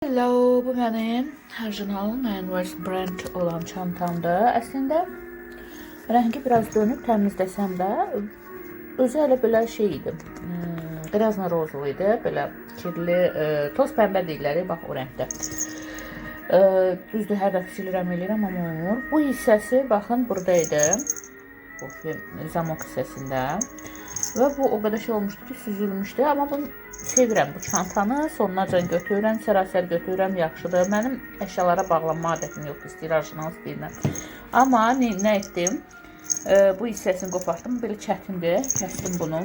Hello, bu mənim orijinal Manworth brand olan çantamdır. Əslində rəngi biraz dönüb təmizləsəm də özü elə belə şey idi. Qrazna rozlu idi, belə kirli, toz pəmbə deyirlər, bax o rəngdə. Düzdür, hər dəfə silirəm eləyirəm, amma olmur. Bu hissəsi baxın burada idi. Bu zamok hissəsində. Və bu o qədər şey olmuşdu ki, süzülmüşdü, amma bunu sevirəm, bu çantanı sonunacan götürürəm, sərasər götürürəm, yaxşıdır. Mənim əşyalara bağlanma adətim yoxdur, istəyir orijinal, istəyirəm. Amma nə etdim? Bu hissəsini qopartdım, belə çətindir, kəsdim bunu.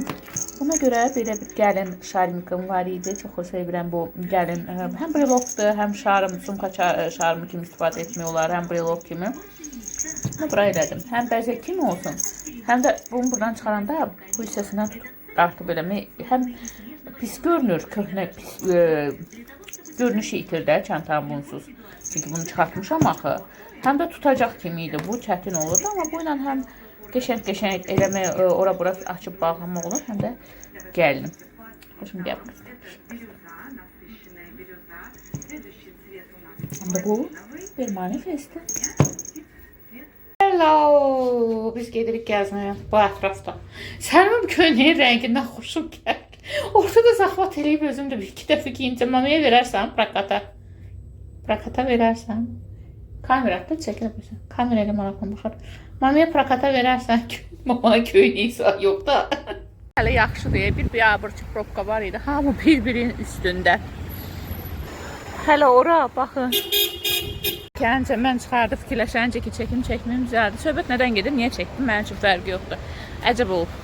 Buna görə belə bir gəlin şarmikim var idi, çox sevirəm bu gəlin. Həm brelokdur, həm şarm, sumka şarmı kimi istifadə etmək olar, həm brelok kimi. Bunu bura elədim, həm bəzək kimi olsun, həm də bunu buradan çıxaranda bu hissəsindən tutub artıb eləmək, həm pis görünür, köhnə pis görünüşü itir də çantam bunsuz. Çünki bunu çıxartmışam axı. Həm də tutacaq kimi idi. Bu çətin olurdu, amma bu ilə həm qəşəng eləmək, ora-bura açıb bağlamaq olur, həm də gəlinim. Xoşum gəlir. Həm də bu bir manifestdir. Hello, biz gedirik gəzməyə bu ətrafda. Sənin köynəyin rəngindən xoşum gəlir. Ortada zahvat eləyib özüm də bir iki dəfə giyincə mamaya verərsən prakata. Prakata verərsən. Kamerada çəkiləbilirsən. Kamerayla maraqla baxar. Mamaya prakata verərsən ki, mama köynəyi sağ yox da. Hələ yaxşıdır. Bir biabırçı probka var idi. Hamı bir-birinin üstündə. Hələ ora baxın. Gəncə mən çıxardı fikirləşəncə ki, çəkməyim düzəldi. Söhbət nədən gedir, niyə çəkdim? Mənim üçün fərqi yoxdur. Əcəb olub.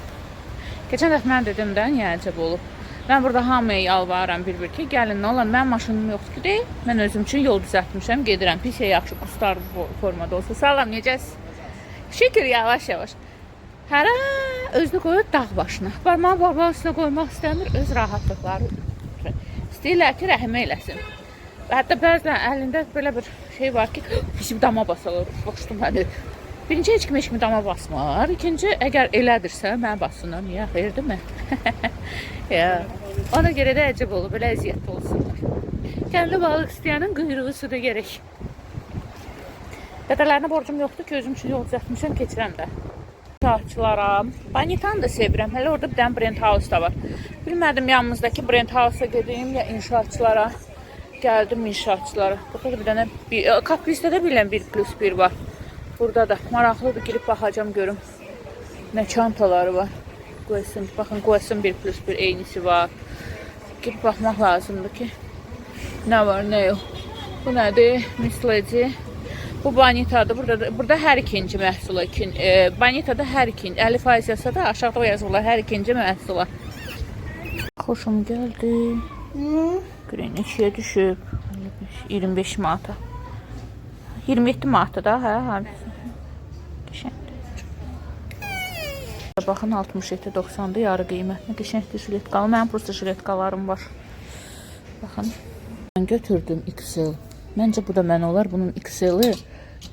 Keçən dəfə mən dedim də, niyə əcəb olub? Mən burada hamıya yalvarıram bir-bir ki, gəlin nə olan, mənim maşınım yoxdur ki, deyil. Mən özüm üçün yol düzəltmişəm, gedirəm. Pis yaxşı, qustarlı formada olsa. Salam, necəsiz? Şükür, yavaş-yavaş. Hərə özünü qoyur dağ başına. Barmağı barmaq üstünə qoymaq istəmir, öz rahatlıqları istəyirlər ki, rəhmə eləsin. Və hətta bəzən əlində belə bir şey var ki, bizim dama basalır, boşdum hadi. Birinci heç kimi dama basmar. İkinci, əgər elədirsə, mənə bassınlar. Niyə? Xeyir, değil mi? Ya, ona görə də əcəb olur, belə əziyyətli olsunlar. Kəndi balıq istəyənin quyruğu suda gerək. Qədələrinə borcum yoxdur ki, özüm üçün yol düzəltmişəm, keçirəm də. İnşaatçılara, Banitanı da sevirəm. Hələ orada bir dənə Brent House da var. Bilmədim, yanımızdakı Brent House'a gedeyim ya inşaatçılara. Gəldim inşaatçılara. Burada da bir dənə, Kaprisdə də bilən 1+1 var. Burada da maraqlıdır, girib baxacam görüm. Nə çantaları var. Baxın, Qoysun 1+1 eynisi var. Girib baxmaq lazımdır ki, nə var, nə yox. Bu nədir? Miss Lady. Bu Banitadır. Burada hər ikinci məhsula. Banitada hər ikinci. 50% yazsa da aşağıda yazırlar hər ikinci məhsula. Xoşum gəldi. Görək neçəyə düşüb. 25 manata. 27 manata da, hə? Qəşəngdir. Baxın 67.90-da yarı qiymətli qəşəngdir jiletkalı. Mənim prosta jiletkalarım var. Baxın. Mən götürdüm XL. Məncə bu da mən olar. Bunun XL-i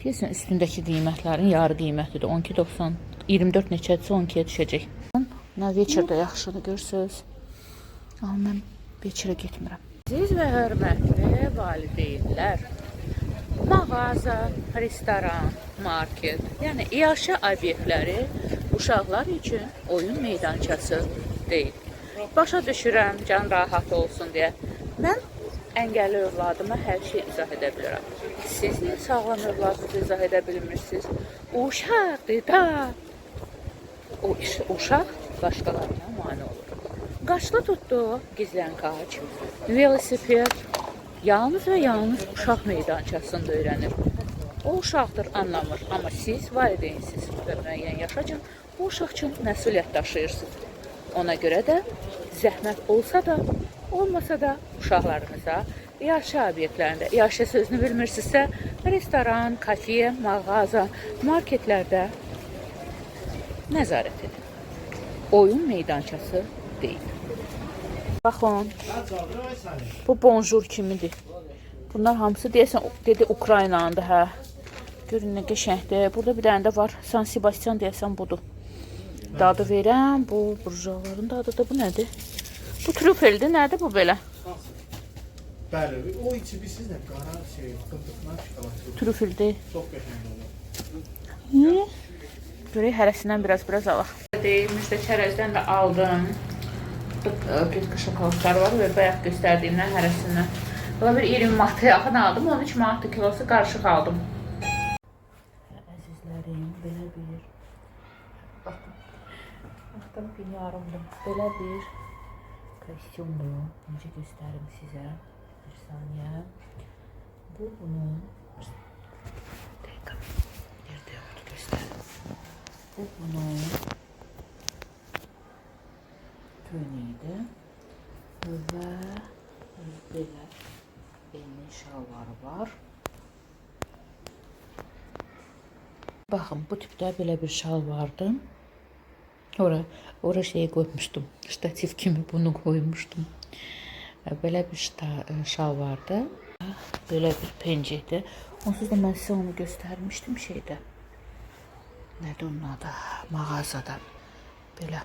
deyəsən üstündəki qiymətlərin yarı qiymətidir. 12.90. 24 neçədirsə 12-yə düşəcək. Nə veçirdə yaxşıdır, görsünüz. Amma mən veçirə getmirəm. Siz və hörmətli valideynlər, mağaza, restoran, market, yəni yaşa obyektləri uşaqlar üçün oyun meydançası deyil. Başa düşürəm, can rahat olsun deyə. Mən əngəlli övladıma hər şey izah edə bilirəm. Siz niyə sağlam övladınızı izah edə bilmirsiniz? Uşaqdır da. O uşaq başqalarına mane olur. Qaçlı tutdu, gizlən qaç, velosiped, yalnız və yalnız uşaq meydançasında öyrənir. O uşaqdır, anlamır. Amma siz valideynsiniz və müəyyən yaşacan bu uşaq üçün məsuliyyət daşıyırsınız. Ona görə də zəhmət olsa da, olmasa da uşaqlarınıza yaşa obyektlərində, yaşa sözünü bilmirsinizsə, restoran, kafe, mağaza, marketlərdə nəzarət edin. Oyun meydançası deyil. Baxın, bu bonjour kimidir. Bunlar hamısı deyəsən, dedi Ukraynandır, hə. Görün nə qəşəngdir. Burada bir dənə də var, San Sebastian deyəsən budur. Dadı verəm, bu burjuaların dadı da bu nədir? Bu trüfeldir, nədir bu belə? Bəli, o içi bilirsiniz nə? Qara şey, fındıqla şokolad. Trüfüldə. Çox qəşəng olur. Görək hərəsindən biraz alaq. Müjdə çərəzdən də aldım. Plitka şokoladlar var və bayaq göstərdiyimdən hərəsindən. Ola bir 20 manata yaxın aldım, 13 manatlı kilosu qarışıq aldım. Əzizlərim, belə bir baxın pinyarımdır. Belə bir kostyumdur. Necə göstərim sizə? Bir saniyə. Bu bunun yerdə yoxdur, göstərim. Bu bunun tönüydü və belə belli şalvarı var. Baxın, bu tipdə belə bir şal vardı. Ora şeyi qoymuşdum, ştativ kimi bunu qoymuşdum. Belə bir şal vardı. Belə bir pencəkdir. Onsuz da mən sizə onu göstərmişdim şeydə. Nədir onun adı? Mağazada. Belə.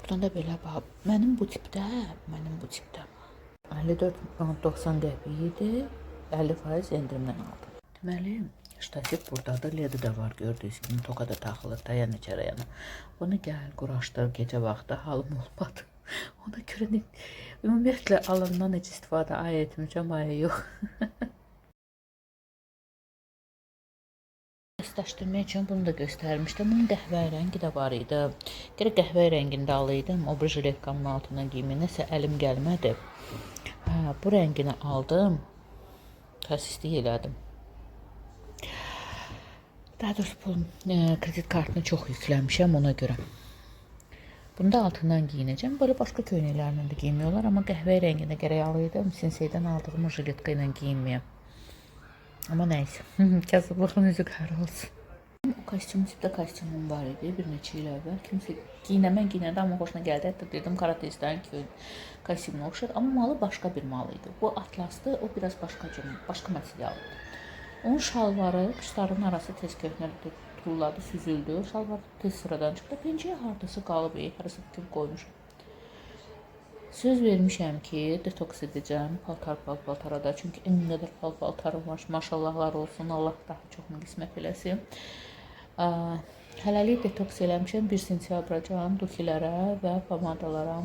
Buradan da belə bax. Mənim bu tipdə 54.90 qəpik idi. 50% endirimdən aldım. Deməli, ştativ buradadır. Ledi də var, gördüyünüz kimi. Toka da taxılır, dayan içərəyana. Onu gəl, quraşdır, gecə vaxtı halım olmadı. Ona görə ümumiyyətlə alandan heç istifadə etməyəcəm, yox. Dəstləşdirmək üçün bunu da göstərmişdim. Bunun qəhvə rəngi də var idi. Gərək qəhvə rəngində alıydım. O bir jiletkamın altına giyimi. Nəsə əlim gəlmədi. Bu rəngini aldım. Xəsislik elədim. Daha doğrusu kredit kartını çox yükləmişəm ona görə. Bunu da altından giyinəcəm. Böyle başqa köynəklərlə də giymiyorlar. Amma qəhvə rəngində gərək alıydım. Senseydən aldığım o jiletka ilə giyinməyəm. Amma nəysə, kasıblığın üzü qara olsun. O kostyum tipdə kostyumum var idi bir neçə il əvvəl. Kimsə giyinəndə amma xoşuna gəldi. Hətta dedim karatesdən ki, kostyumuna oxşar. Amma malı başqa bir mal idi. Bu atlasdı, o biraz başqa materialdı. Onun şalvarı, qışların arası tez köhnəli tulladı, süzüldü. Şalvar tez sıradan çıxdı. Pencəyə hardası qalıb, harası bütün qoymuşum. Söz vermişəm ki, detoks edəcəm paltara da. Çünki en qədər paltarım var. Maşallahlar olsun. Allah daha çoxunu qismət eləsin. Hələlik detoks eləmişəm. 1 sentyabracan dukilərə və pomadalara.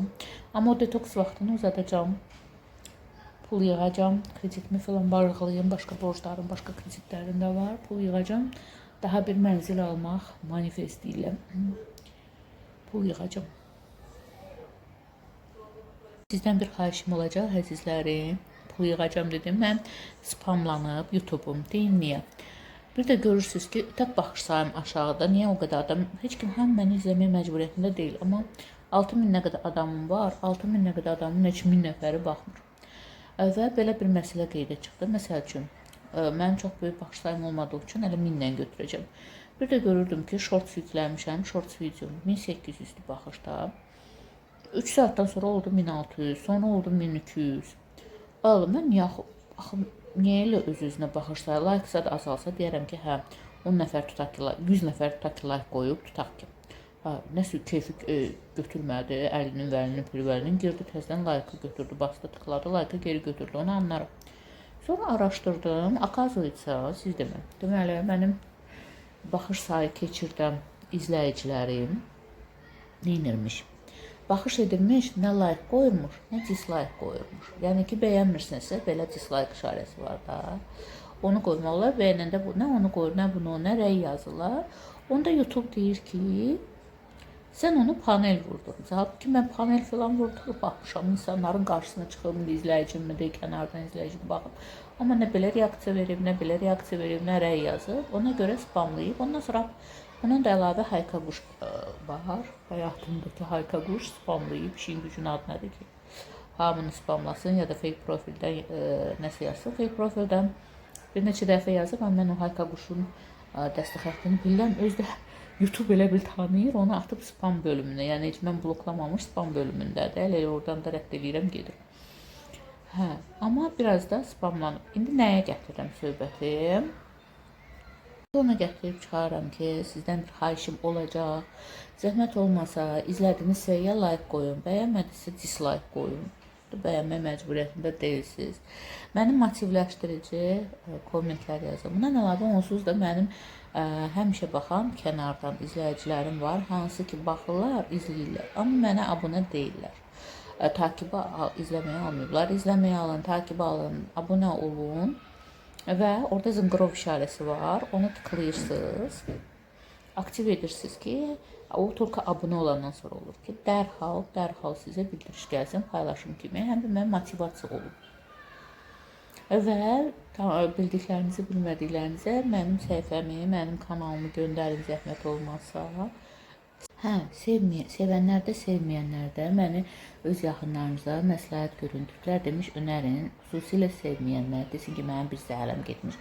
Amma o detoks vaxtını uzadacam. Pul yığacam. Kreditimi falan bağlayayım. Başqa borclarım, başqa kreditlərim də var. Pul yığacam. Daha bir mənzil almaq manifesti ilə pul yığacam. Sizdən bir xahişim olacaq, əzizlərim. Pul yığacam dedim. Mən spamlanıb YouTube'um. Deyin niyə? Bir də görürsünüz ki, tək baxış sayım aşağıda. Niyə o qədər adam? Heç kim həm məni izləməyə məcburiyyətində deyil. Amma 6000 nə qədər adamım var. 6000 nə qədər adamın heç 1000 nəfəri baxmır. Və belə bir məsələ qeydə çıxdı. Məsəl üçün, mənim çox böyük baxış sayım olmadığı üçün elə 1000 ilə götürəcəm. Bir də görürdüm ki, shorts yükləmişəm. Shorts videom 1800'lü baxışda. 3 saatdan sonra oldu 1600, sonra oldu 1200. Oğlum, mən niyə elə öz-özünə baxış sayı? Like-sa da azalsa deyərəm ki, hə, 10 nəfər tutaq ki, 100 nəfər tutaq ki, like qoyub, tutaq ki. Nəsə keyfi götürmədi, əlinin, vəlinin, pülvəlinin girdi, təzdən like-ı götürdü, bastı, tıkladı, like-ı geri götürdü, onu anlarım. Sonra araşdırdım, akazıysa, siz demə. Deməli, mənim baxış sayı keçirdən izləyicilərim neynirmiş? Baxış edilmiş, nə like qoyurmuş, nə dislike qoyurmuş. Yəni ki, bəyənmirsinizsə, belə dislike işarəsi var da. Onu qoymaq olar, bəyənəndə nə onu qoyur, nə bunu, nə rəy yazırlar. Onda YouTube deyir ki, sən onu panel vurdurmuşsun. Halbuki mən panel falan vurdurub baxmışam, insanların qarşısına çıxıb, izləyicimmi de, kənardan izləyicim baxıb. Amma nə belə reaksiya verib, nə belə reaksiya verib, nə rəy yazıb, ona görə spamlayıb. Ondan sonra bunun da əlavə Hayka Quş var. Həyatımdakı Hayka Quş spamlayıb. İşin gücün adı nədir ki? Hamını spamlasın ya da fake profildən nəsə yazsın. Fake profildən bir neçə dəfə yazıb, mən o Hayka Quşun dəstək xəttini bilirəm. Özdə YouTube elə bil tanıyır, onu atıb spam bölümünə. Yəni heç mən bloklamamış spam bölümündədir. Elə oradan da rədd edirəm, gedir. Hə, amma biraz da spamlanıb. İndi nəyə gətirirəm söhbəti? Ona gətirib çıxarıram ki, sizdən bir xahişim olacaq. Zəhmət olmasa, izlədinizsə ya like qoyun, bəyənmədinizsə dislike qoyun. yaxşıdır. Bəyənmək məcburiyyətində deyilsiniz. Mənim motivləşdirici kommentlər yazın. Bundan əlavə onsuz da mənim həmişə baxan kənardan izləyicilərim var. Hansı ki baxırlar, izləyirlər. Amma mənə abunə deyirlər. Takibə izləməyə almayıblar. İzləməyə alın, takibə alın, abunə olun. Və orada zınqrov işarəsi var. Onu tıklayırsınız. Aktiv edirsiniz ki, o только abunə olandan sonra olur ki, dərhal sizə bildiriş gəlsin, paylaşım kimi, həm də mənə motivasiya olur. Və bildiklərinizi, bilmədiklərinizə mənim səhifəmi, mənim kanalımı göndərin, zəhmət olmazsa. Hə, sevənlər də, sevməyənlər də məni öz yaxınlarınıza məsləhət görüntülər demiş, önərin. Xüsusilə sevməyənlər desin ki, mənim bir zəhləm getmiş,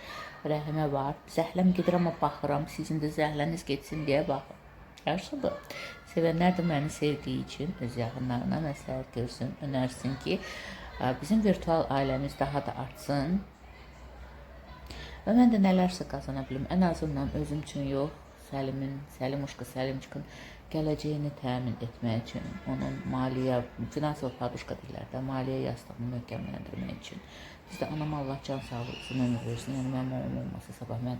rəhimə var. Zəhləm gedir, amma baxıram, sizin də zəhləniz getsin deyə baxır. Yaxşıdır. Sevənlər də məni sevdiyi üçün öz yaxınlarına məsləhət görsün, önərsin ki, bizim virtual ailəmiz daha da artsın. Və mən də nələrsə qazana bilim, ən azından özüm üçün yox, Səlimuşka, Səlimçikin gələcəyini təmin etmək üçün, onun maliyyə, finansal paduşka deyirlər də, maliyyə yastığını möhkəmləndirmək üçün. Biz də anam Allah can sağlığı uzun ömür versin. Yəni mənim mamam olmasa sabah mən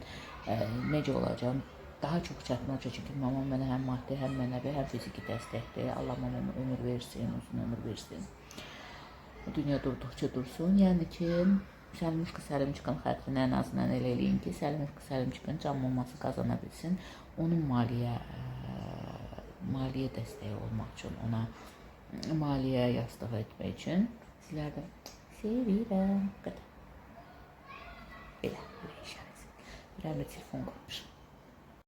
necə olacağım? Daha çox çətin olacaq, çünki mamam mənə həm maddi, həm mənəvi, həm fiziki dəstəkdir. Allah mamama ömür versin, uzun ömür versin. Dünya durduqca dursun. Yəni ki, Səlimuşka, Səlimçikin xətrinə ən azından elə eləyin ki, Səlimuşka, Səlimçikin can maması qazana bilsin. Onun maliyyə dəstəyi olmaq üçün, ona maliyyə yastığı etmək üçün sizlər də sevirəm. Belə işarəsi. Bir əmrə telefon qoymuşum.